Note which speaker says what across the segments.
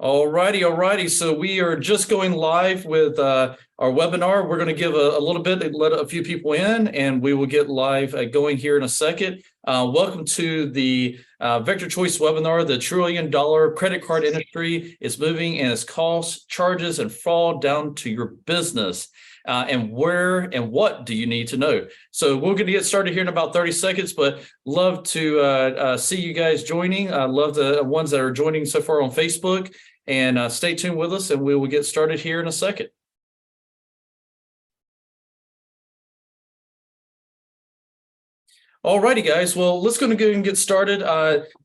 Speaker 1: All righty. So we are just going live with our webinar. We're going to give a little bit, let a few people in, and we will get live going here in a second. Welcome to the Vector Choice webinar. The $1 trillion credit card industry is moving and its costs, charges, and fraud down to your business. And where and what do you need to know? So we're going to get started here in about 30 seconds, but love to see you guys joining. I love the ones that are joining so far on Facebook. And stay tuned with us, and we will get started here in a second. All righty, guys. Well, let's go and get started.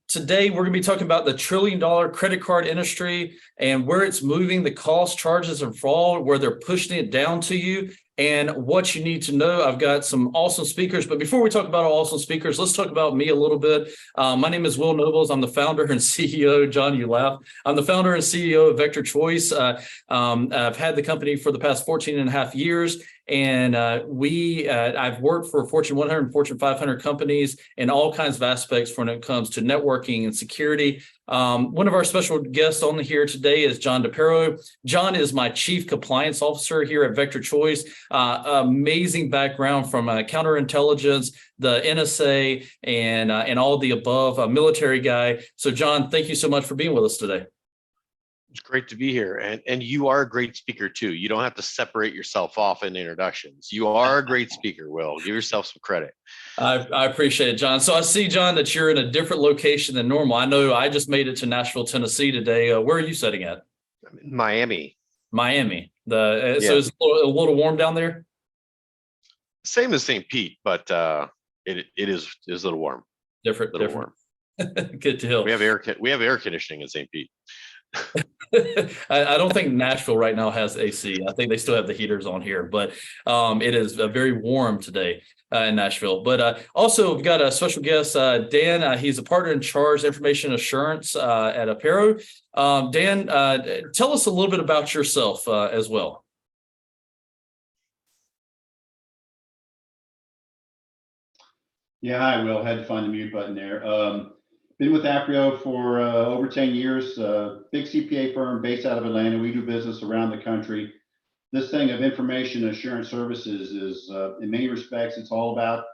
Speaker 1: Today, we're going to be talking about the $1 trillion credit card industry and where it's moving, the costs, charges, and fraud, where they're pushing it down to you, and what you need to know. I've got some awesome speakers, but before we talk about our awesome speakers, let's talk about me a little bit. My name is Will Nobles. I'm the founder and CEO. John, you laugh. I'm the founder and CEO of Vector Choice. I've had the company for the past 14 and a half years. And I've worked for Fortune 100 and Fortune 500 companies in all kinds of aspects when it comes to networking and security. One of our special guests on here today is John DePero. John is my Chief Compliance Officer here at Vector Choice. Amazing background from counterintelligence, the NSA, and all the above, a military guy. So, John, thank you so much for being with us today.
Speaker 2: It's great to be here. And you are a great speaker too. You don't have to separate yourself off in introductions. You are a great speaker, Will. Give yourself some credit.
Speaker 1: I appreciate it, John. So I see, John, that you're in a different location than normal. I know I just made it to Nashville, Tennessee today. Where are you sitting at?
Speaker 2: I'm in Miami.
Speaker 1: Miami. So it's a little warm down there?
Speaker 2: Same as St. Pete, but it is a little warm.
Speaker 1: Different.
Speaker 2: Warm.
Speaker 1: Good to hear.
Speaker 2: We have air conditioning in St. Pete.
Speaker 1: I don't think Nashville right now has AC. I think they still have the heaters on here, but it is very warm today in Nashville. But also, we've got a special guest, Dan. He's a partner in charge information assurance at Apero. Dan, tell us a little bit about yourself as well.
Speaker 3: Yeah, hi, Will. Had to find the mute button there. Been with Aprio for over 10 years, big CPA firm based out of Atlanta. We do business around the country. This thing of information assurance services is, in many respects, it's all about,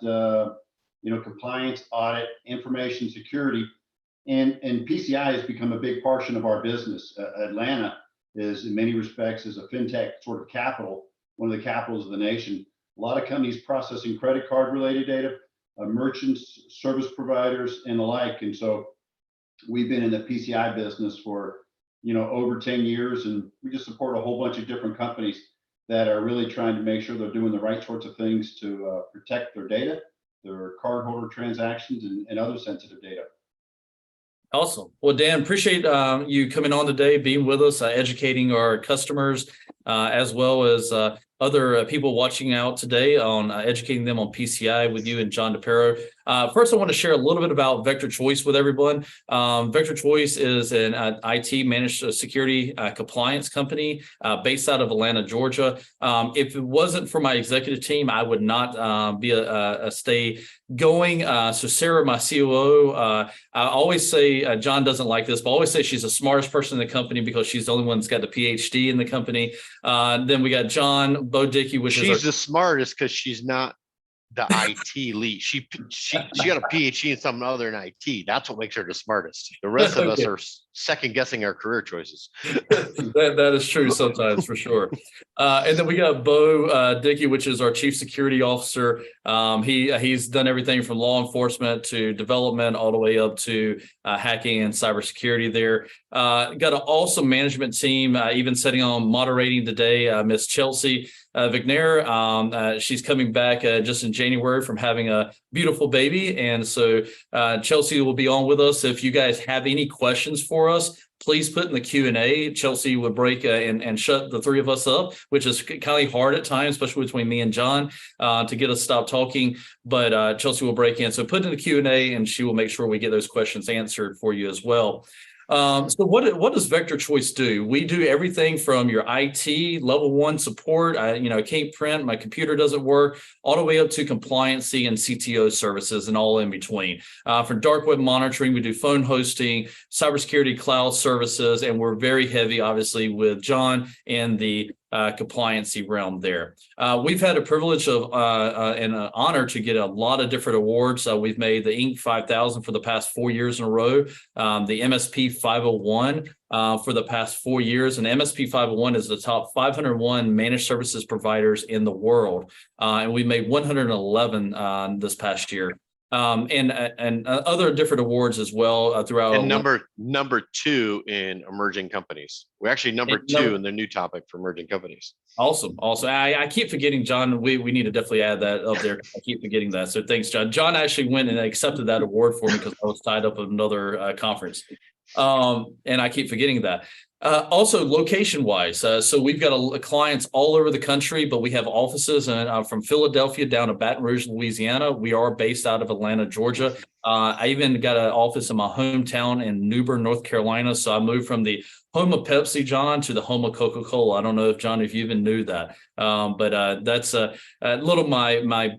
Speaker 3: compliance, audit, information security. And PCI has become a big portion of our business. Atlanta is, in many respects, is a fintech sort of capital, one of the capitals of the nation. A lot of companies processing credit card related data, merchants, service providers, and the like. And so we've been in the PCI business for, over 10 years, and we just support a whole bunch of different companies that are really trying to make sure they're doing the right sorts of things to protect their data, their cardholder transactions, and other sensitive data.
Speaker 1: Awesome. Well, Dan, appreciate you coming on today, being with us, educating our customers, as well as other people watching out today on educating them on PCI with you and John DePero. First, I want to share a little bit about Vector Choice with everyone. Vector Choice is an IT managed security compliance company based out of Atlanta, Georgia. If it wasn't for my executive team, I would not be a stay going. So Sarah, my COO, I always say, John doesn't like this, but I always say she's the smartest person in the company because she's the only one that's got the PhD in the company. Then we got John Bodicki, which
Speaker 2: she's the smartest because she's not the IT lead. She got a PhD in something other than IT. That's what makes her the smartest. The rest of us are second guessing our career choices.
Speaker 1: that is true sometimes, for sure. And then we got Bo Dickey, which is our Chief Security Officer. He's done everything from law enforcement to development, all the way up to hacking and cybersecurity there. Got an awesome management team, even sitting on moderating today, Miss Chelsea Vigner. She's coming back just in January from having a beautiful baby. And so Chelsea will be on with us. If you guys have any questions for us, please put in the Q&A. Chelsea would break and shut the three of us up, which is kind of hard at times, especially between me and John, to get us to stop talking. But Chelsea will break in. So put in the Q&A and she will make sure we get those questions answered for you as well. So what does Vector Choice do? We do everything from your IT level 1 support. I can't print, my computer doesn't work, all the way up to compliancy and CTO services and all in between. For dark web monitoring, we do phone hosting, cybersecurity, cloud services, and we're very heavy, obviously, with John in the compliancy realm there. We've had a privilege of and an honor to get a lot of different awards. We've made the Inc. 5000 for the past 4 years in a row, the MSP 501 for the past 4 years, and MSP 501 is the top 501 managed services providers in the world, and we made 111 this past year. And other different awards as well throughout.
Speaker 2: And number 2 in emerging companies. We're actually number 2 in the new topic for emerging companies.
Speaker 1: Awesome. I keep forgetting, John. We need to definitely add that up there. I keep forgetting that. So thanks, John. John actually went and accepted that award for me because I was tied up at another conference. And I keep forgetting that. Also, location-wise, so we've got clients all over the country, but we have offices from Philadelphia down to Baton Rouge, Louisiana. We are based out of Atlanta, Georgia. I even got an office in my hometown in New Bern, North Carolina. So I moved from the home of Pepsi, John, to the home of Coca-Cola. I don't know if John, if you even knew that, but that's a little my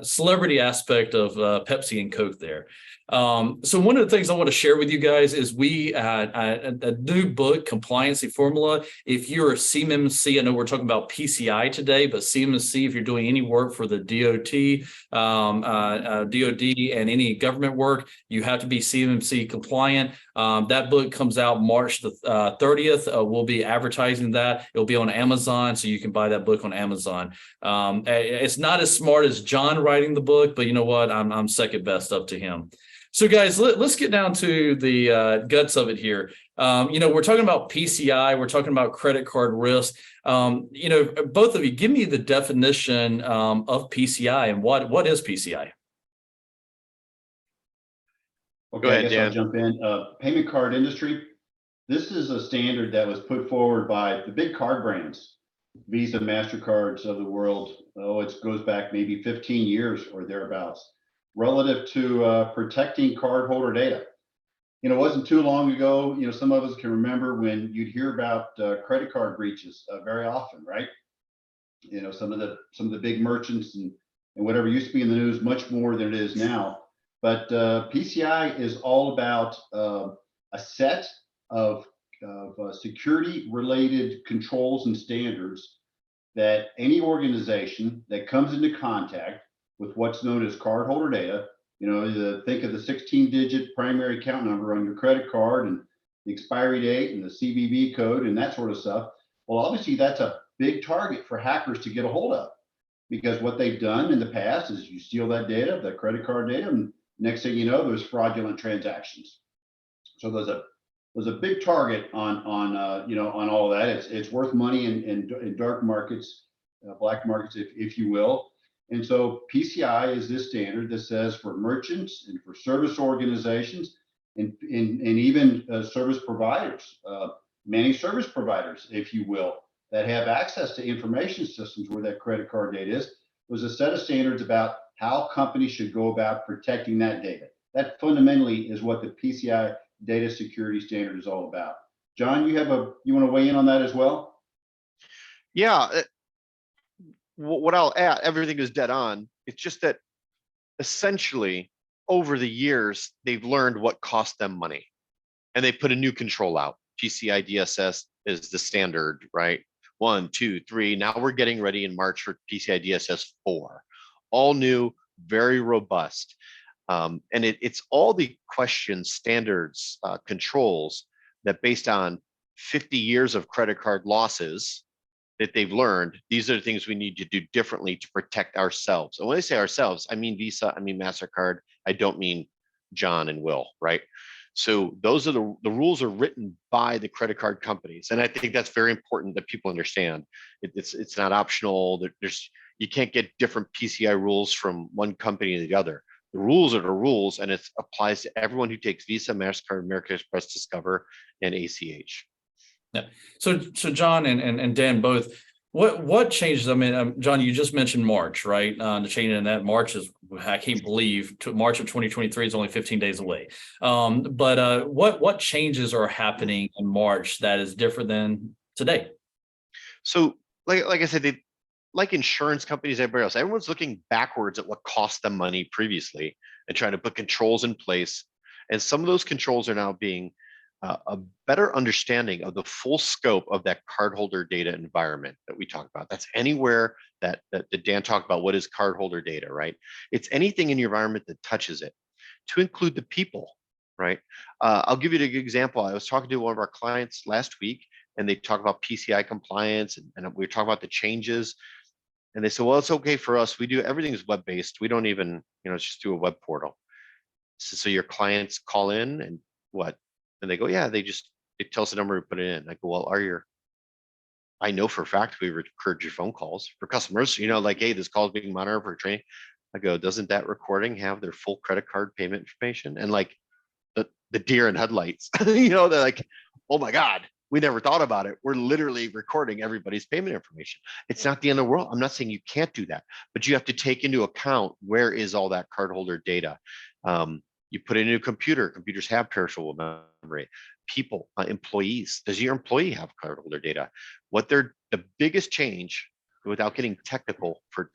Speaker 1: celebrity aspect of Pepsi and Coke there. So one of the things I want to share with you guys is a new book, Compliancy Formula. If you're a CMMC, I know we're talking about PCI today, but CMMC, if you're doing any work for the DOD, DOD and any government work, you have to be CMMC compliant. That book comes out March the 30th. We'll be advertising that. It'll be on Amazon, so you can buy that book on Amazon. It's not as smart as John writing the book, but you know what? I'm second best up to him. So guys, let's get down to the guts of it here. We're talking about PCI, we're talking about credit card risk. Both of you, give me the definition of PCI and what is PCI?
Speaker 3: Okay,
Speaker 2: Go ahead,
Speaker 3: I guess
Speaker 2: Dan.
Speaker 3: I'll jump in. Payment card industry. This is a standard that was put forward by the big card brands, Visa, MasterCards of the world. Oh, it goes back maybe 15 years or thereabouts, relative to protecting cardholder data. It wasn't too long ago, some of us can remember when you'd hear about credit card breaches very often, right? Some of the big merchants and whatever used to be in the news much more than it is now. But PCI is all about a set of security-related controls and standards that any organization that comes into contact with what's known as cardholder data, think of the 16-digit primary account number on your credit card and the expiry date and the CVV code and that sort of stuff. Well, obviously that's a big target for hackers to get a hold of, because what they've done in the past is you steal that data, that credit card data, and next thing you know, there's fraudulent transactions. So there's a big target on all of that. It's worth money in dark markets, black markets, if you will. And so PCI is this standard that says for merchants and for service organizations and even service providers, managed service providers, if you will, that have access to information systems where that credit card data is, there's a set of standards about how companies should go about protecting that data. That fundamentally is what the PCI data security standard is all about. John, you want to weigh in on that as well?
Speaker 2: Yeah. What I'll add, everything is dead on. It's just that essentially over the years, they've learned what cost them money and they put a new control out. PCI DSS is the standard, right? 1, 2, 3. Now we're getting ready in March for PCI DSS 4. All new, very robust. And it's all the questions, standards, controls that based on 50 years of credit card losses that they've learned, these are the things we need to do differently to protect ourselves. And when I say ourselves, I mean Visa, I mean MasterCard, I don't mean John and Will, right? So those are the rules are written by the credit card companies. And I think that's very important that people understand. It's not optional. You can't get different PCI rules from one company to the other. The rules are the rules, and it applies to everyone who takes Visa, MasterCard, American Express, Discover, and ACH.
Speaker 1: Yeah. So John and Dan both, What changes? I mean, John, you just mentioned March, right? The change in that March is, I can't believe March of 2023 is only 15 days away. But what changes are happening in March that is different than today?
Speaker 2: So, like I said, like insurance companies, everybody else, everyone's looking backwards at what cost them money previously and trying to put controls in place. And some of those controls are now being a better understanding of the full scope of that cardholder data environment that we talk about. That's anywhere that Dan talked about. What is cardholder data, right? It's anything in your environment that touches it, to include the people, right? I'll give you an example. I was talking to one of our clients last week, and they talk about PCI compliance, and we were talking about the changes. And they said, well, it's okay for us. We do everything's web-based. We don't even, it's just through a web portal. So your clients call in and what? And they go, yeah, it tells the number to put it in. I go, well, I know for a fact we record your phone calls for customers, like, hey, this call is being monitored for training. I go, doesn't that recording have their full credit card payment information? And like the deer in headlights, they're like, oh my God, we never thought about it. We're literally recording everybody's payment information. It's not the end of the world. I'm not saying you can't do that, but you have to take into account, where is all that cardholder data? You put it into a computer. Computers have perishable memory. People, employees. Does your employee have cardholder data? The biggest change, without getting technical, for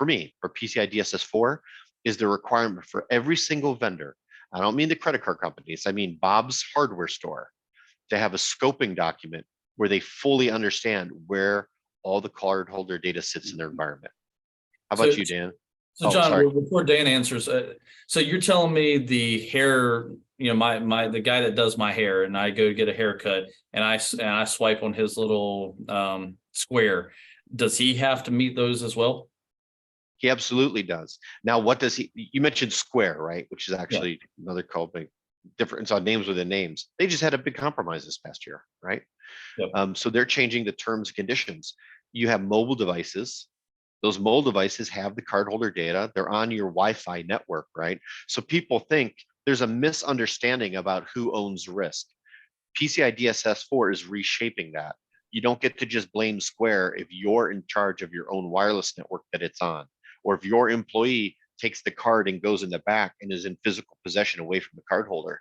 Speaker 2: me, for PCI DSS 4, is the requirement for every single vendor. I don't mean the credit card companies. I mean Bob's hardware store, to have a scoping document where they fully understand where all the cardholder data sits in their environment. How about you, Dan?
Speaker 1: So John, before Dan answers, so you're telling me the hair, the guy that does my hair, and I go get a haircut, and I swipe on his little square. Does he have to meet those as well?
Speaker 2: He absolutely does. Now, what does he? You mentioned Square, right? Which is actually another company. Difference on names within names. They just had a big compromise this past year, right?
Speaker 1: Yep.
Speaker 2: So they're changing the terms and conditions. You have mobile devices. Those mobile devices have the cardholder data. They're on your Wi-Fi network, right? So people think there's a misunderstanding about who owns risk. PCI DSS 4 is reshaping that. You don't get to just blame Square if you're in charge of your own wireless network that it's on, or if your employee takes the card and goes in the back and is in physical possession away from the cardholder.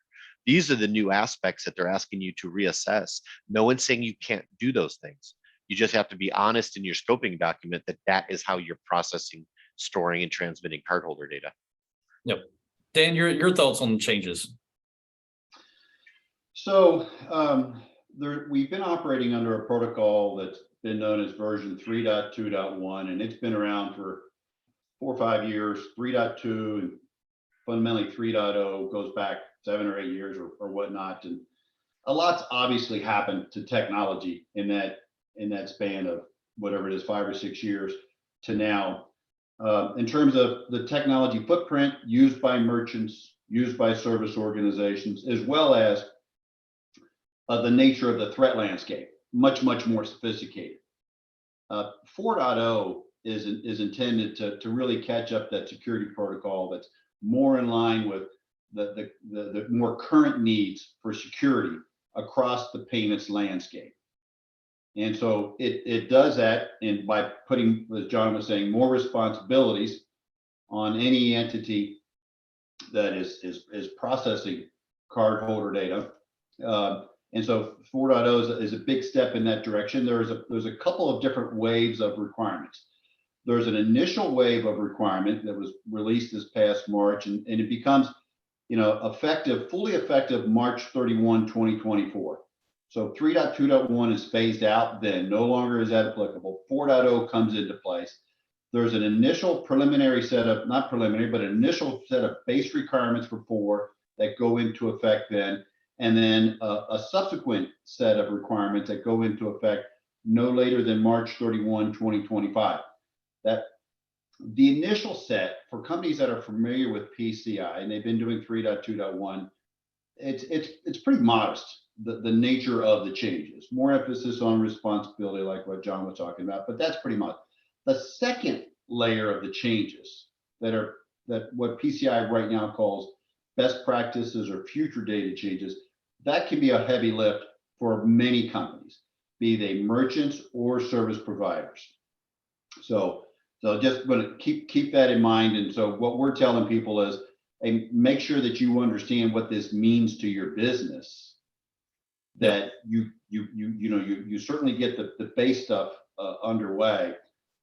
Speaker 2: These are the new aspects that they're asking you to reassess. No one's saying you can't do those things. You just have to be honest in your scoping document that is how you're processing, storing, and transmitting cardholder data.
Speaker 1: Yep. Dan, your thoughts on the changes?
Speaker 3: So we've been operating under a protocol that's been known as version 3.2.1, and it's been around for 4 or 5 years. 3.2 and fundamentally 3.0 goes back 7 or 8 years or whatnot. And a lot's obviously happened to technology in that span of whatever it is, 5 or 6 years to now. In terms of the technology footprint used by merchants, used by service organizations, as well as the nature of the threat landscape, much more sophisticated. 4.0 is intended to really catch up that security protocol that's more in line with the more current needs for security across the payments landscape. And so it does that, and by putting, as John was saying, more responsibilities on any entity that is processing cardholder data. And so 4.0 is a big step in that direction. There's a couple of different waves of requirements. There's an initial wave of requirement that was released this past March, and it becomes, fully effective March 31, 2024. So 3.2.1 is phased out then, no longer is that applicable. 4.0 comes into place. There's an initial preliminary set of, not preliminary, but an initial set of base requirements for 4 that go into effect then, and then a subsequent set of requirements that go into effect no later than March 31, 2025. That the initial set for companies that are familiar with PCI, and they've been doing 3.2.1, it's pretty modest, the nature of the changes. More emphasis on responsibility, like what John was talking about, but that's pretty much. The second layer of the changes that what PCI right now calls best practices or future data changes, that can be a heavy lift for many companies, be they merchants or service providers. So just going to keep that in mind. And so what we're telling people is, hey, make sure that you understand what this means to your business. That you certainly get the base stuff underway,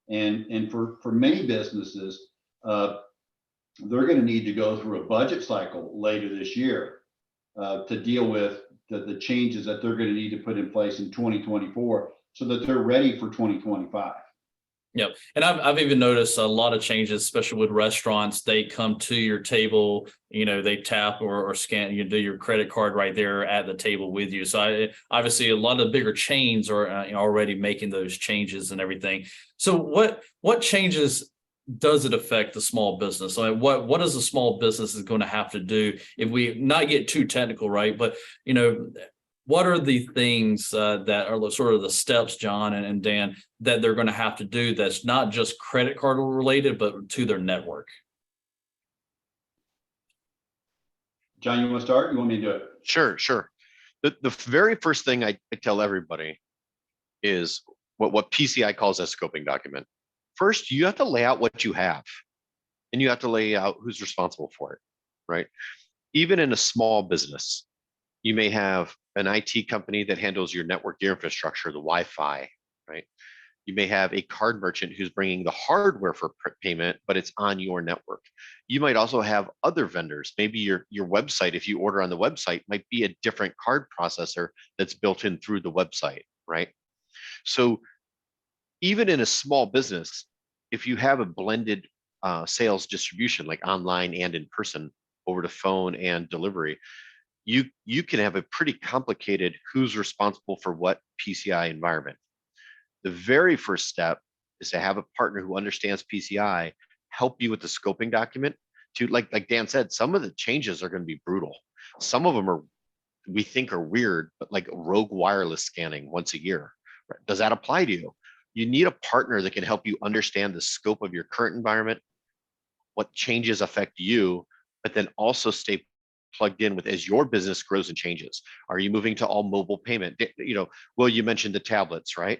Speaker 3: and for many businesses, they're going to need to go through a budget cycle later this year to deal with the changes that they're going to need to put in place in 2024 so that they're ready for 2025.
Speaker 1: Yep. And I've even noticed a lot of changes, especially with restaurants. They come to your table, they tap or scan, you do your credit card right there at the table with you. So obviously a lot of the bigger chains are already making those changes and everything. So what changes does it affect the small business? I mean, what is the small business is going to have to do if we not get too technical, right? But, what are the things that are sort of the steps, John and Dan, that they're going to have to do that's not just credit card related, but to their network?
Speaker 3: John, you want to start? You want me to do it?
Speaker 2: Sure. The very first thing I tell everybody is what PCI calls a scoping document. First, you have to lay out what you have, and you have to lay out who's responsible for it, right? Even in a small business, you may have an IT company that handles your network, your infrastructure, the Wi-Fi, right? You may have a card merchant who's bringing the hardware for payment, but it's on your network. You might also have other vendors. Maybe your website, if you order on the website, might be a different card processor that's built in through the website, right? So even in a small business, if you have a blended sales distribution, like online and in person, over the phone and delivery, you can have a pretty complicated who's responsible for what PCI environment. The very first step is to have a partner who understands PCI help you with the scoping document. To like Dan said, some of the changes are going to be brutal. Some of them we think are weird, but like rogue wireless scanning once a year. Right? Does that apply to you? You need a partner that can help you understand the scope of your current environment, what changes affect you, but then also stay plugged in with as your business grows and changes. Are you moving to all mobile payment? Will, you mentioned the tablets, right?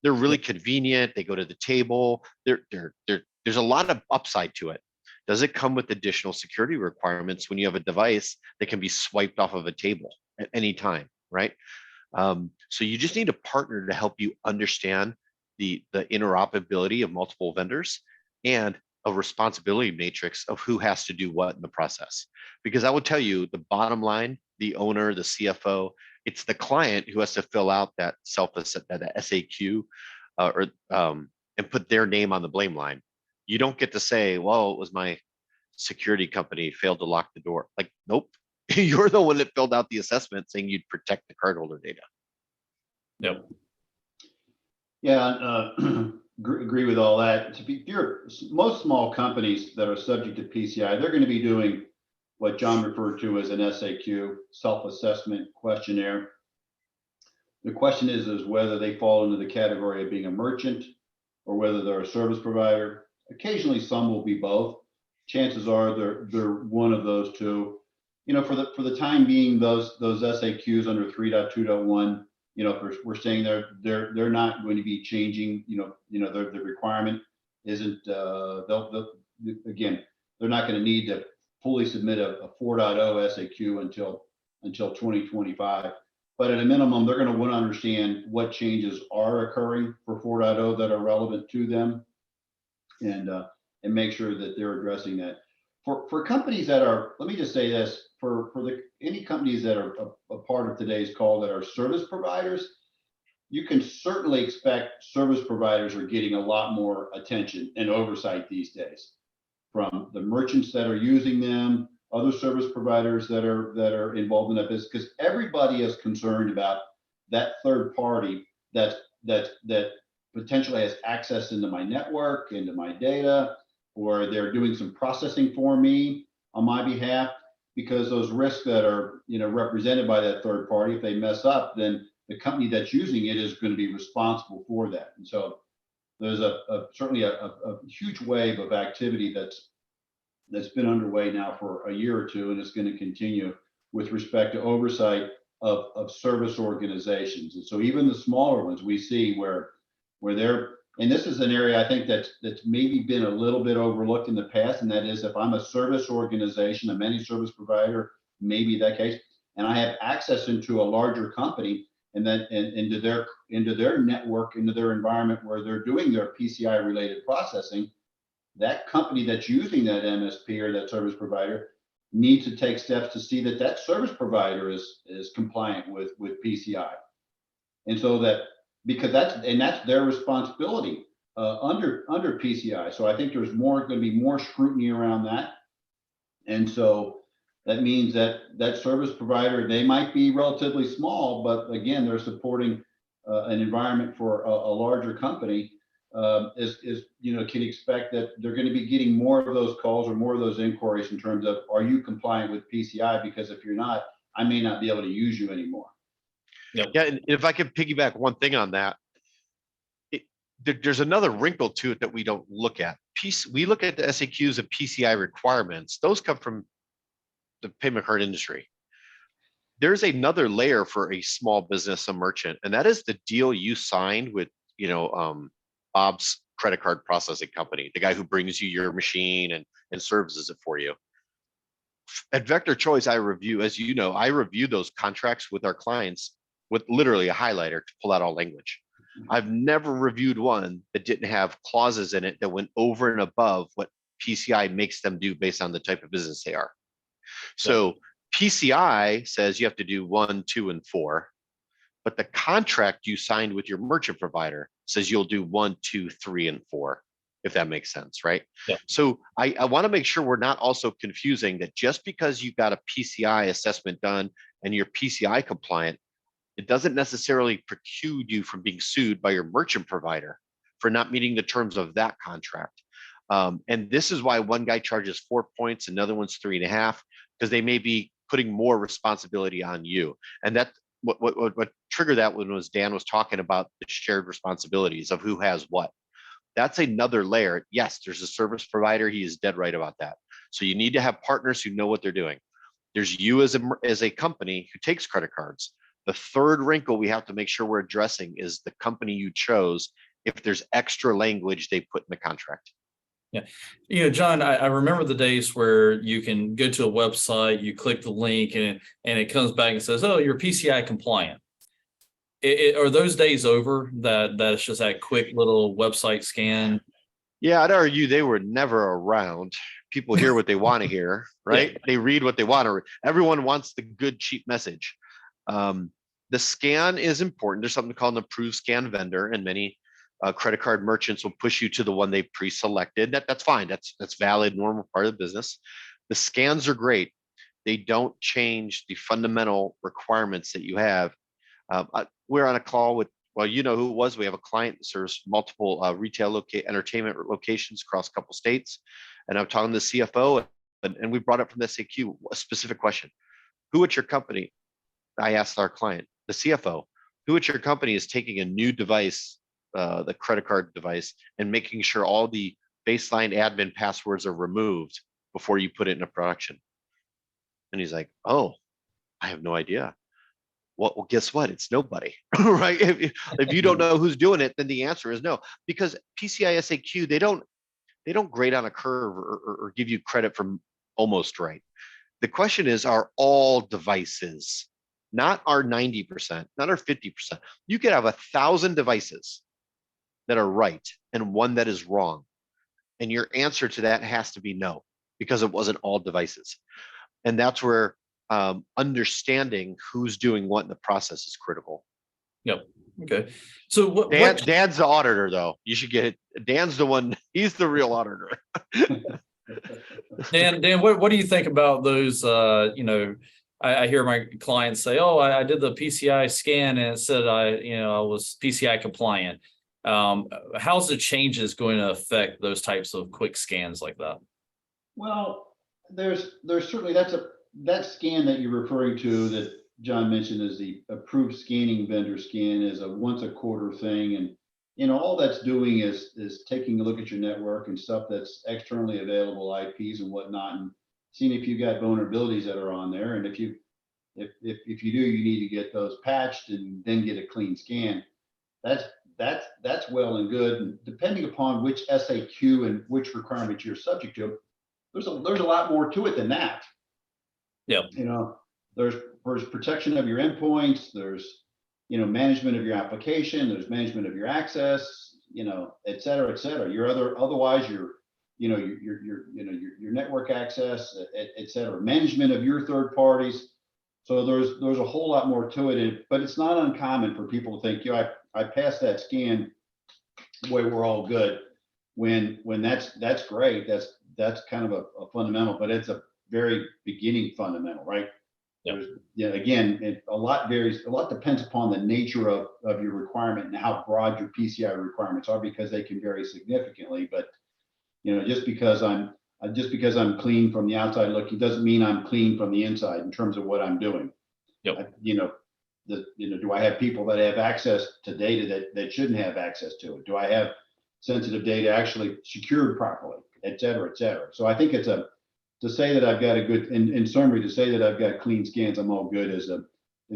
Speaker 2: They're really convenient. They go to the table. There's a lot of upside to it. Does it come with additional security requirements when you have a device that can be swiped off of a table at any time, right? So you just need a partner to help you understand the interoperability of multiple vendors and a responsibility matrix of who has to do what in the process. Because I would tell you, the bottom line, the owner, the CFO, it's the client who has to fill out that that SAQ and put their name on the blame line. You don't get to say, well, it was my security company failed to lock the door. Like, nope. You're the one that filled out the assessment saying you'd protect the cardholder data.
Speaker 1: Yep.
Speaker 3: Yeah, agree with all that. Most small companies that are subject to PCI, they're going to be doing what John referred to as an SAQ, self-assessment questionnaire. The question is whether they fall into the category of being a merchant or whether they're a service provider. Occasionally, some will be both. Chances are they're one of those two. For the time being, those SAQs under 3.2.1, we're saying they're not going to be changing. The requirement isn't. They're not going to need to fully submit a 4.0 SAQ until 2025. But at a minimum, they're going to want to understand what changes are occurring for 4.0 that are relevant to them, and make sure that they're addressing that. For companies that are, let me just say this, for any companies that are a part of today's call that are service providers, you can certainly expect service providers are getting a lot more attention and oversight these days from the merchants that are using them, other service providers that are involved in that business, because everybody is concerned about that third party that potentially has access into my network, into my data, or they're doing some processing for me on my behalf, because those risks that are represented by that third party, if they mess up, then the company that's using it is going to be responsible for that. And so there's certainly a huge wave of activity that's been underway now for a year or two, and it's going to continue with respect to oversight of service organizations. And so even the smaller ones we see where they're, and this is an area I think that's maybe been a little bit overlooked in the past, and that is if I'm a service organization, a managed service provider, maybe that case, and I have access into a larger company and then into their network, into their environment where they're doing their PCI related processing, that company that's using that MSP or that service provider needs to take steps to see that service provider is compliant with PCI. And so that, because that's their responsibility under PCI. So I think there's going to be more scrutiny around that. And so that means that service provider, they might be relatively small, but again, they're supporting an environment for a larger company. Can expect that they're going to be getting more of those calls or more of those inquiries in terms of, are you compliant with PCI? Because if you're not, I may not be able to use you anymore.
Speaker 2: Yep. Yeah, and if I could piggyback one thing on that, there's another wrinkle to it that we don't look at. We look at the SAQs and PCI requirements. Those come from the payment card industry. There's another layer for a small business, a merchant, and that is the deal you signed with, Bob's credit card processing company, the guy who brings you your machine and services it for you. At Vector Choice, I review those contracts with our clients with literally a highlighter to pull out all language. I've never reviewed one that didn't have clauses in it that went over and above what PCI makes them do based on the type of business they are. So PCI says you have to do 1, 2, and 4, but the contract you signed with your merchant provider says you'll do 1, 2, 3, and 4, if that makes sense, right?
Speaker 1: Yeah.
Speaker 2: So I want to make sure we're not also confusing that just because you got a PCI assessment done and you're PCI compliant, it doesn't necessarily preclude you from being sued by your merchant provider for not meeting the terms of that contract. And this is why one guy charges 4 points, another one's 3.5, because they may be putting more responsibility on you. And that what triggered that one was Dan was talking about the shared responsibilities of who has what. That's another layer. Yes, there's a service provider. He is dead right about that. So you need to have partners who know what they're doing. There's you as a company who takes credit cards. The third wrinkle we have to make sure we're addressing is the company you chose, if there's extra language they put in the contract.
Speaker 1: Yeah. John, I remember the days where you can go to a website, you click the link and it comes back and says, oh, you're PCI compliant. Are those days over that's just that quick little website scan?
Speaker 2: Yeah, I'd argue they were never around. People hear what they want to hear, right? Yeah. They read what they want to read. Everyone wants the good, cheap message. The scan is important. There's something called an approved scan vendor, and many credit card merchants will push you to the one they pre-selected. That's fine. That's valid, normal part of the business. The scans are great. They don't change the fundamental requirements that you have. We're on a call with, well, you know who it was. We have a client that serves multiple retail entertainment locations across a couple states. And I'm talking to the CFO, and we brought up from the SAQ a specific question. Who at your company, I asked our client, the CFO, who at your company is taking a new device, the credit card device, and making sure all the baseline admin passwords are removed before you put it into production? And he's like, oh, I have no idea. Well, guess what? It's nobody, right? If you don't know who's doing it, then the answer is no. Because PCI SAQ, they don't grade on a curve or give you credit for almost right. The question is, are all devices, not our 90%, not our 50%. You could have 1,000 devices that are right and one that is wrong. And your answer to that has to be no, because it wasn't all devices. And that's where understanding who's doing what in the process is critical.
Speaker 1: Yep. Okay. So
Speaker 2: Dan's the auditor, though. You should get it. Dan's the one. He's the real auditor.
Speaker 1: Dan, what do you think about those? I hear my clients say, "Oh, I did the PCI scan and it said I was PCI compliant." How's the changes going to affect those types of quick scans like that?
Speaker 3: Well, there's certainly that scan that you're referring to that John mentioned is the approved scanning vendor scan is a once a quarter thing. And all that's doing is taking a look at your network and stuff that's externally available, IPs and whatnot, and seeing if you've got vulnerabilities that are on there. And if If you do, you need to get those patched and then get a clean scan. That's well and good. And depending upon which SAQ and which requirements you're subject to, there's a lot more to it than that.
Speaker 1: Yeah.
Speaker 3: There's protection of your endpoints. There's, management of your application. There's management of your access, et cetera, et cetera. Otherwise your network access, et cetera, management of your third parties. So there's a whole lot more to it, but it's not uncommon for people to think, I passed that scan, boy, we're all good. When that's great. That's kind of a fundamental, but it's a very beginning fundamental, right?
Speaker 1: Yep.
Speaker 3: Again, a lot varies. A lot depends upon the nature of your requirement and how broad your PCI requirements are, because they can vary significantly. But just because I'm clean from the outside looking doesn't mean I'm clean from the inside in terms of what I'm doing.
Speaker 1: Yep.
Speaker 3: Do I have people that have access to data that shouldn't have access to it? Do I have sensitive data actually secured properly, et cetera, et cetera? So I think to say that I've got a good, in summary, to say that I've got clean scans, I'm all good is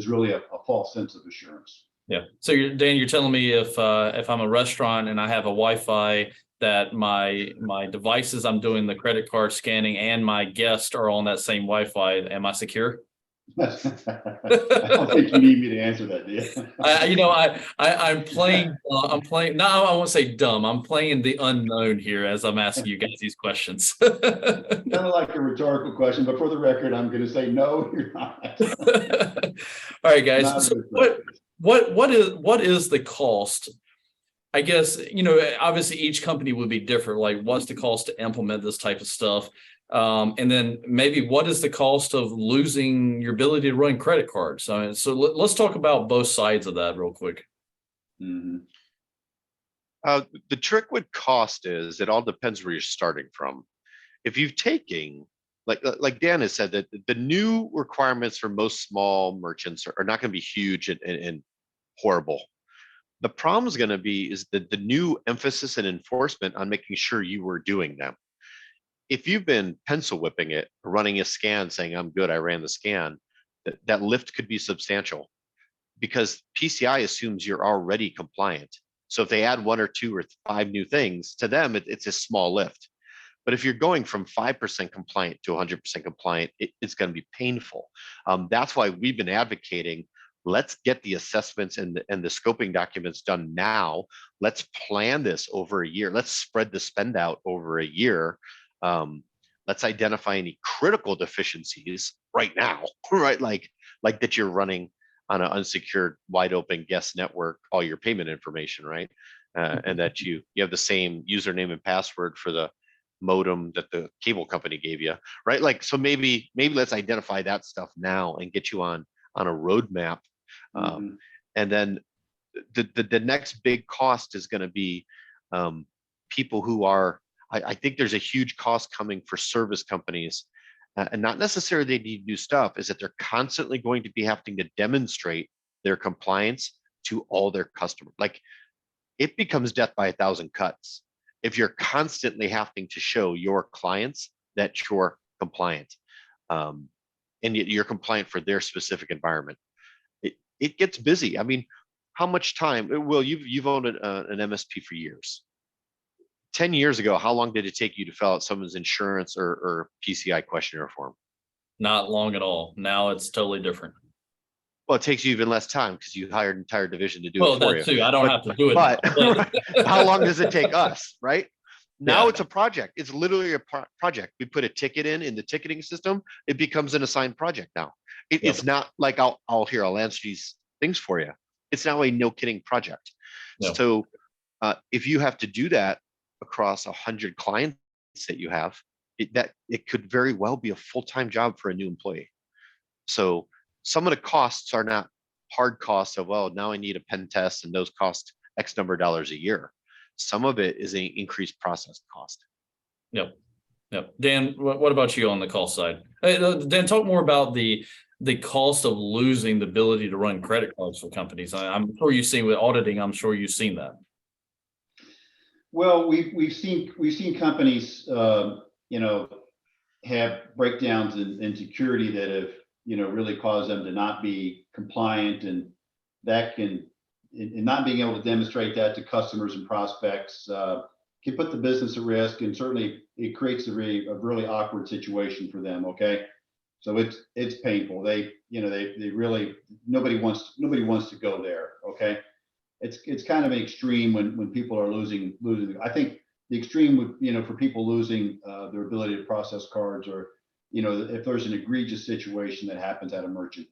Speaker 3: really a false sense of assurance.
Speaker 1: Yeah. So Dan, you're telling me if I'm a restaurant and I have a Wi-Fi, that my devices I'm doing the credit card scanning and my guests are on that same Wi-Fi, am I secure?
Speaker 3: I don't think you need me to answer that, do you?
Speaker 1: I'm playing. No, I won't say dumb. I'm playing the unknown here as I'm asking you guys these questions.
Speaker 3: Kind of like a rhetorical question, but for the record, I'm going to say no, you're not.
Speaker 1: All right, guys. So what is the cost? I guess, obviously each company would be different. Like, what's the cost to implement this type of stuff? And then maybe what is the cost of losing your ability to run credit cards? So let's talk about both sides of that real quick.
Speaker 3: Mm-hmm.
Speaker 2: The trick with cost is it all depends where you're starting from. If you've taken, like Dan has said, that the new requirements for most small merchants are not going to be huge and horrible. The problem is going to be is the new emphasis and enforcement on making sure you were doing them. If you've been pencil whipping it, running a scan saying, I'm good, I ran the scan, that lift could be substantial, because PCI assumes you're already compliant. So if they add 1 or 2 or 5 new things, to them, it's a small lift. But if you're going from 5% compliant to 100% compliant, it's going to be painful. That's why we've been advocating, let's get the assessments and the scoping documents done now. Let's plan this over a year. Let's spread the spend out over a year. Let's identify any critical deficiencies right now, right? Like that you're running on an unsecured, wide open guest network, all your payment information, right? And that you have the same username and password for the modem that the cable company gave you, right? Like, so maybe let's identify that stuff now and get you on a roadmap. And then the next big cost is going to be people who are, I think there's a huge cost coming for service companies, and not necessarily they need new stuff, is that they're constantly going to be having to demonstrate their compliance to all their customers. Like, it becomes death by 1,000 cuts if you're constantly having to show your clients that you're compliant, and you're compliant for their specific environment. It gets busy. I mean, how much time? Will, you've owned an MSP for years. 10 years ago, how long did it take you to fill out someone's insurance or PCI questionnaire form?
Speaker 1: Not long at all. Now it's totally different.
Speaker 2: Well, it takes you even less time because you hired an entire division to do it for
Speaker 1: that
Speaker 2: you.
Speaker 1: too. I don't have to do it.
Speaker 2: But how long does it take us, right? Now
Speaker 1: Yeah.
Speaker 2: It's a project. It's literally a project. We put a ticket in the ticketing system. It becomes an assigned project now. It's not like I'll answer these things for you. It's now a no kidding project.
Speaker 1: Yep.
Speaker 2: So if you have to do that across 100 clients that you have, it could very well be a full-time job for a new employee. So some of the costs are not hard costs of, well, now I need a pen test and those cost X number of dollars a year. Some of it is an increased process cost.
Speaker 1: Yep. Dan, what about you on the cost side? Dan, talk more about the cost of losing the ability to run credit cards for companies. I'm sure you've seen with auditing. I'm sure you've seen that.
Speaker 3: Well, we've seen companies, have breakdowns in security that really cause them to not be compliant, and that can, and not being able to demonstrate that to customers and prospects, can put the business at risk, and certainly it creates a really awkward situation for them. Okay. So it's painful. They really, nobody wants to go there. Okay. It's kind of an extreme when people are losing. I think the extreme would, for people losing their ability to process cards, or, if there's an egregious situation that happens at a merchant,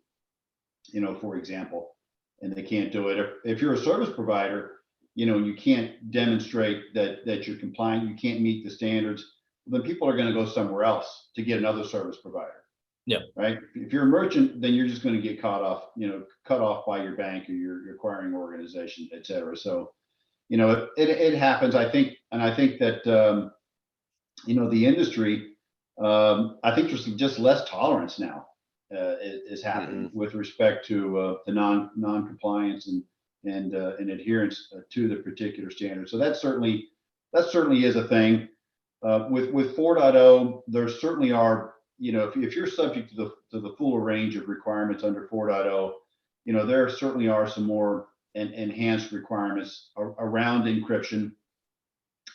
Speaker 3: for example, and they can't do it. If you're a service provider, and you can't demonstrate that you're compliant, you can't meet the standards, then people are going to go somewhere else to get another service provider.
Speaker 1: Yeah.
Speaker 3: Right. If you're a merchant, then you're just going to get cut off by your bank or your acquiring organization, et cetera. So, it happens. I think that, the industry, I think there's just less tolerance now is happening with respect to non-compliance and adherence to the particular standard. So that certainly is a thing. With 4.0, there certainly are, if you're subject to the full range of requirements under 4.0, there certainly are some more enhanced requirements around encryption.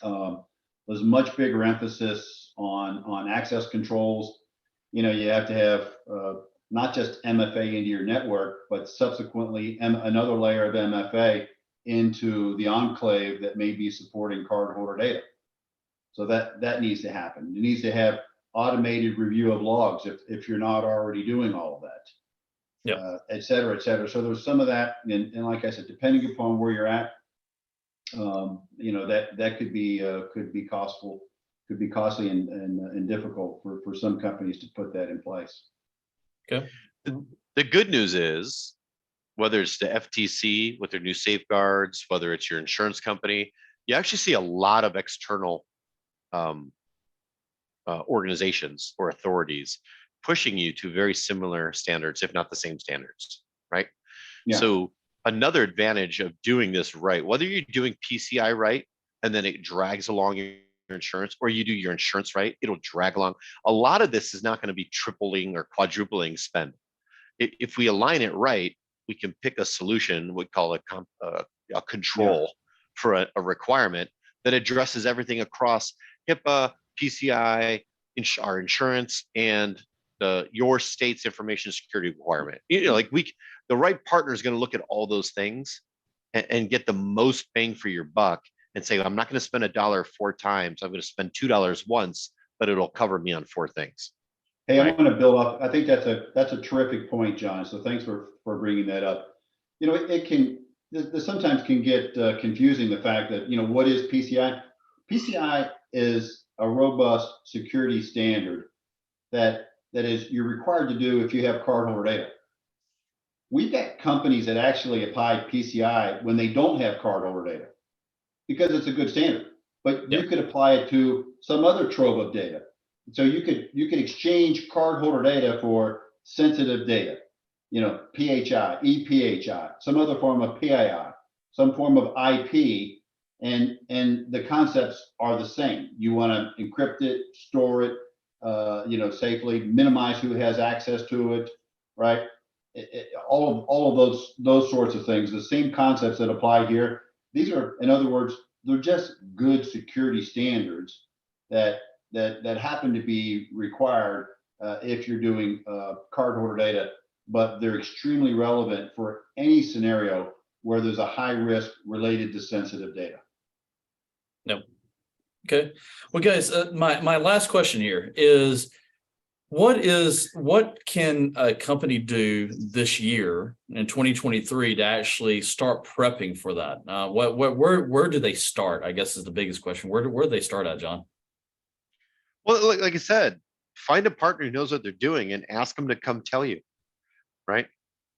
Speaker 3: There's much bigger emphasis on access controls. You have to have not just MFA into your network, but subsequently another layer of MFA into the enclave that may be supporting cardholder data. So that needs to happen. It needs to have automated review of logs if you're not already doing all of that.
Speaker 1: Yeah.
Speaker 3: Et cetera, et cetera. So there's some of that, and like I said, depending upon where you're at, that could be costly and difficult for some companies to put that in place.
Speaker 1: Okay.
Speaker 2: The good news is, whether it's the FTC with their new safeguards, whether it's your insurance company, you actually see a lot of external organizations or authorities pushing you to very similar standards, if not the same standards, right?
Speaker 3: Yeah.
Speaker 2: So another advantage of doing this right, whether you're doing PCI right and then it drags along your insurance, or you do your insurance right, it'll drag along. A lot of this is not going to be tripling or quadrupling spend. If we align it right, we can pick a solution we call a control for a requirement that addresses everything across HIPAA, PCI, our insurance, and your state's information security requirement. The right partner is going to look at all those things and get the most bang for your buck, and say, I'm not going to spend $1 4 times. I'm going to spend $2 once, but it'll cover me on 4 things.
Speaker 3: Hey, I want to build up. I think that's a terrific point, John. So thanks for bringing that up. It sometimes can get confusing, the fact that, what is PCI? PCI is a robust security standard that is you're required to do if you have cardholder data. We've got companies that actually apply PCI when they don't have cardholder data, because it's a good standard, but you could apply it to some other trove of data. So you could exchange cardholder data for sensitive data, PHI, ePHI, some other form of PII, some form of IP, and the concepts are the same. You want to encrypt it, store it, safely, minimize who has access to it, right? All of those sorts of things, the same concepts that apply here. These are, in other words, they're just good security standards that happen to be required if you're doing cardholder data, but they're extremely relevant for any scenario where there's a high risk related to sensitive data.
Speaker 1: Yep. Okay. Well, guys, my last question here is, what can a company do this year in 2023 to actually start prepping for that? Where do they start? I guess is the biggest question. Where do they start at, John?
Speaker 2: Well, like I said, find a partner who knows what they're doing and ask them to come tell you, right?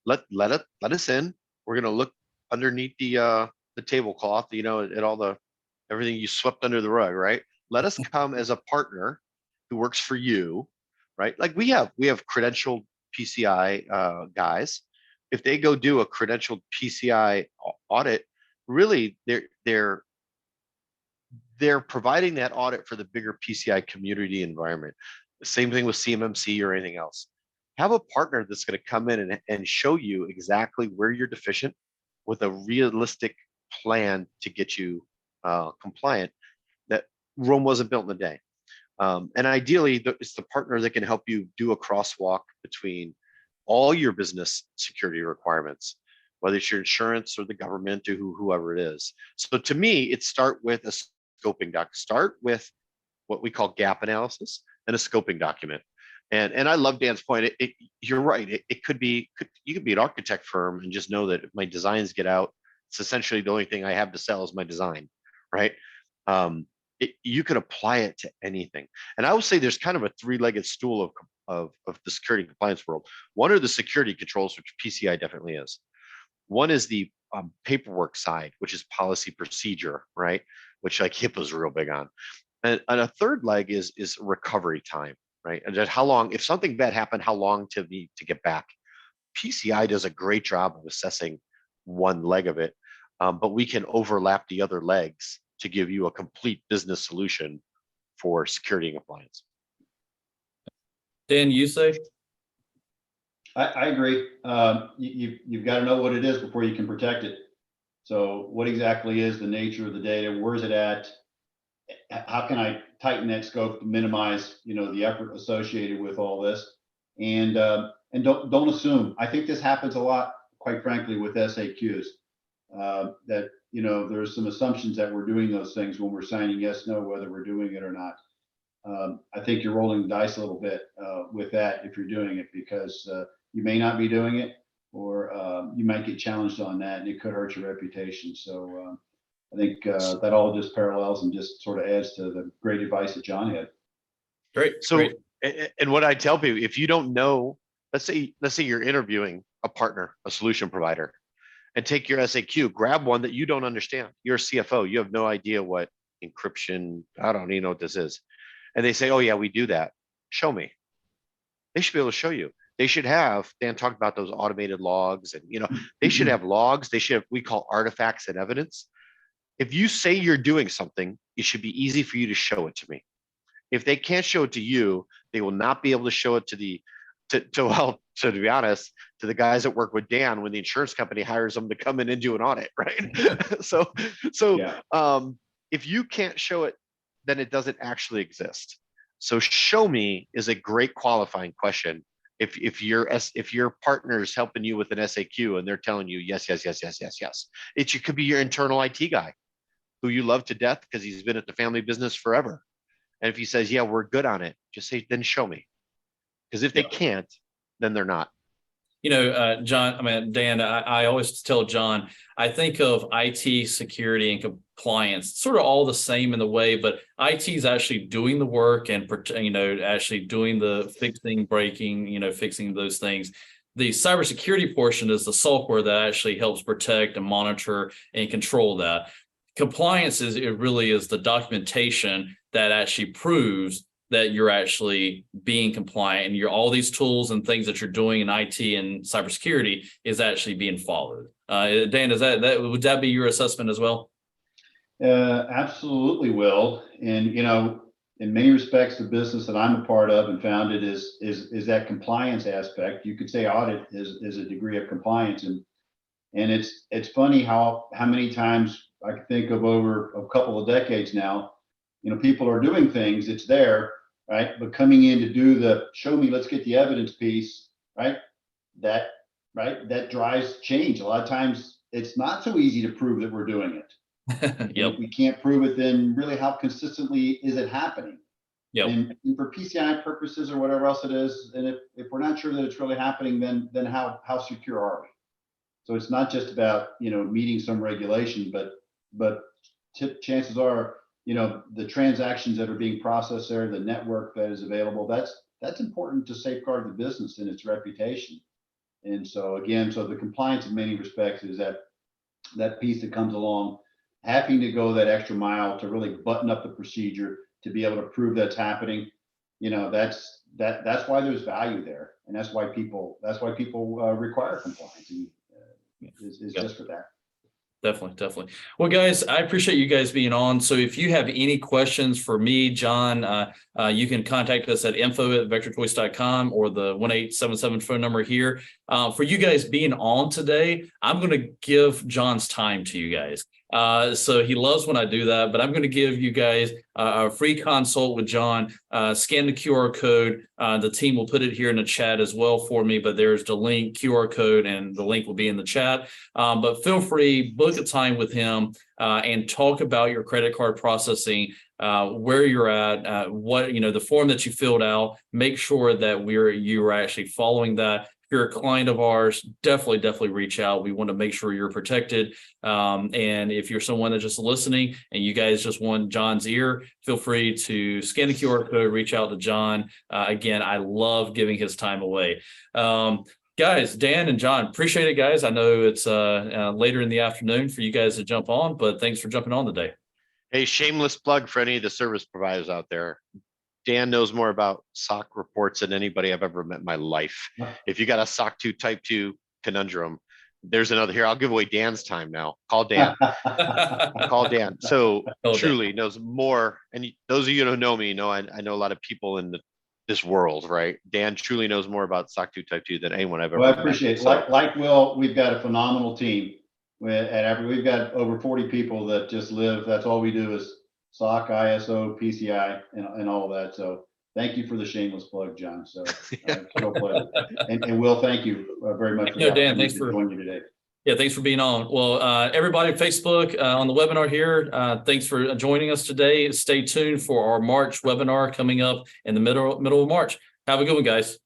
Speaker 2: Let us in. We're going to look underneath the tablecloth, at all everything you swept under the rug, right? Let us come as a partner who works for you, right? Like we have credentialed PCI guys. If they go do a credentialed PCI audit, really they're providing that audit for the bigger PCI community environment. The same thing with CMMC or anything else. have a partner that's going to come in and show you exactly where you're deficient with a realistic plan to get you compliant. That Rome wasn't built in a day. And ideally, it's the partner that can help you do a crosswalk between all your business security requirements, whether it's your insurance or the government or whoever it is. So to me, it start with a scoping doc. Start with what we call gap analysis and a scoping document. And I love Dan's point. You're right. It could be, you could be an architect firm and just know that if my designs get out, it's essentially the only thing I have to sell is my design, right? You could apply it to anything. And I would say there's kind of a three-legged stool of the security and compliance world. One are the security controls, which PCI definitely is. One is the paperwork side, which is policy procedure, right? Which like HIPAA's real big on. And a third leg is recovery time, right? And just how long, if something bad happened, how long to get back. PCI does a great job of assessing one leg of it, but we can overlap the other legs to give you a complete business solution for security and compliance.
Speaker 1: Dan, you say?
Speaker 3: I agree. You've got to know what it is before you can protect it. So what exactly is the nature of the data? Where's it at? How can I tighten that scope to minimize, the effort associated with all this? And don't assume. I think this happens a lot, quite frankly, with SAQs. That there's some assumptions that we're doing those things when we're signing yes, no, whether we're doing it or not. I think you're rolling the dice a little bit with that if you're doing it, because you may not be doing it, or you might get challenged on that, and it could hurt your reputation. So I think that all just parallels and just sort of adds to the great advice that John had.
Speaker 1: Great.
Speaker 2: So,
Speaker 1: great.
Speaker 2: and what I tell people, if you don't know, let's say you're interviewing a partner, a solution provider, and take your SAQ, grab one that you don't understand. You're a CFO, you have no idea what encryption, I don't even know what this is. And they say, oh yeah, we do that. Show me. They should be able to show you. They should have, Dan talked about those automated logs, and they should have logs. They should have, we call artifacts and evidence. If you say you're doing something, it should be easy for you to show it to me. If they can't show it to you, they will not be able to show it to to be honest, to the guys that work with Dan when the insurance company hires them to come in and do an audit, right? so
Speaker 3: Yeah.
Speaker 2: If you can't show it, then it doesn't actually exist. So show me is a great qualifying question. If your partner is helping you with an SAQ and they're telling you yes, it could be your internal IT guy who you love to death because he's been at the family business forever. And if he says, yeah, we're good on it, just say, then show me. Because if they can't, then they're not.
Speaker 1: Dan, I always tell John, I think of IT security and compliance sort of all the same in the way, but IT is actually doing the work and, actually doing the fixing, breaking, fixing those things. The cybersecurity portion is the software that actually helps protect and monitor and control that. Compliance really is the documentation that actually proves that you're actually being compliant, and all these tools and things that you're doing in IT and cybersecurity is actually being followed. Dan, would that be your assessment as well?
Speaker 3: Absolutely will. And in many respects, the business that I'm a part of and founded is that compliance aspect. You could say audit is a degree of compliance, and it's funny how many times I can think of over a couple of decades now, people are doing things, it's there, right? But coming in to do the show me, let's get the evidence piece, right? That drives change. A lot of times it's not so easy to prove that we're doing it.
Speaker 1: Yep.
Speaker 3: If we can't prove it, then really how consistently is it happening?
Speaker 1: Yep.
Speaker 3: And for PCI purposes or whatever else it is, and if we're not sure that it's really happening, then how secure are we? So it's not just about meeting some regulation, but chances are the transactions that are being processed there, the network that is available, that's important to safeguard the business and its reputation. And so again, the compliance in many respects is that piece that comes along, having to go that extra mile to really button up the procedure to be able to prove that's happening. That's why there's value there, and that's why people require compliance. And is just for that.
Speaker 1: Definitely. Well, guys, I appreciate you guys being on. So if you have any questions for me, John, you can contact us at info@vectorchoice.com or the 1-877 phone number here. For you guys being on today, I'm going to give John's time to you guys. So he loves when I do that, but I'm going to give you guys a free consult with John. Scan the QR code. The team will put it here in the chat as well for me, but there's the link, QR code, and the link will be in the chat. But feel free, book a time with him and talk about your credit card processing, where you're at, what, the form that you filled out. Make sure that you are actually following that. If you're a client of ours, definitely reach out. We want to make sure you're protected. And if you're someone that's just listening and you guys just want John's ear, feel free to scan the QR code, reach out to John. Again, I love giving his time away. Guys, Dan and John, appreciate it, guys. I know it's later in the afternoon for you guys to jump on, but thanks for jumping on today.
Speaker 2: Hey, shameless plug for any of the service providers out there. Dan knows more about SOC reports than anybody I've ever met in my life. If you got a SOC 2 type 2 conundrum, there's another here. I'll give away Dan's time now. Call Dan. Call Dan. So truly knows more. And those of you who know me know I know a lot of people in this world, right? Dan truly knows more about SOC 2 type 2 than anyone I've ever met.
Speaker 3: I appreciate it. Like Will, we've got a phenomenal team. We've got over 40 people that just live. That's all we do is SOC, ISO, PCI, and all of that. So thank you for the shameless plug, John. So it's a real pleasure. And Will, thank you very much.
Speaker 1: Dan, thanks for
Speaker 3: joining me today.
Speaker 1: Yeah, thanks for being on. Well, everybody on Facebook on the webinar here, thanks for joining us today. Stay tuned for our March webinar coming up in the middle of March. Have a good one, guys.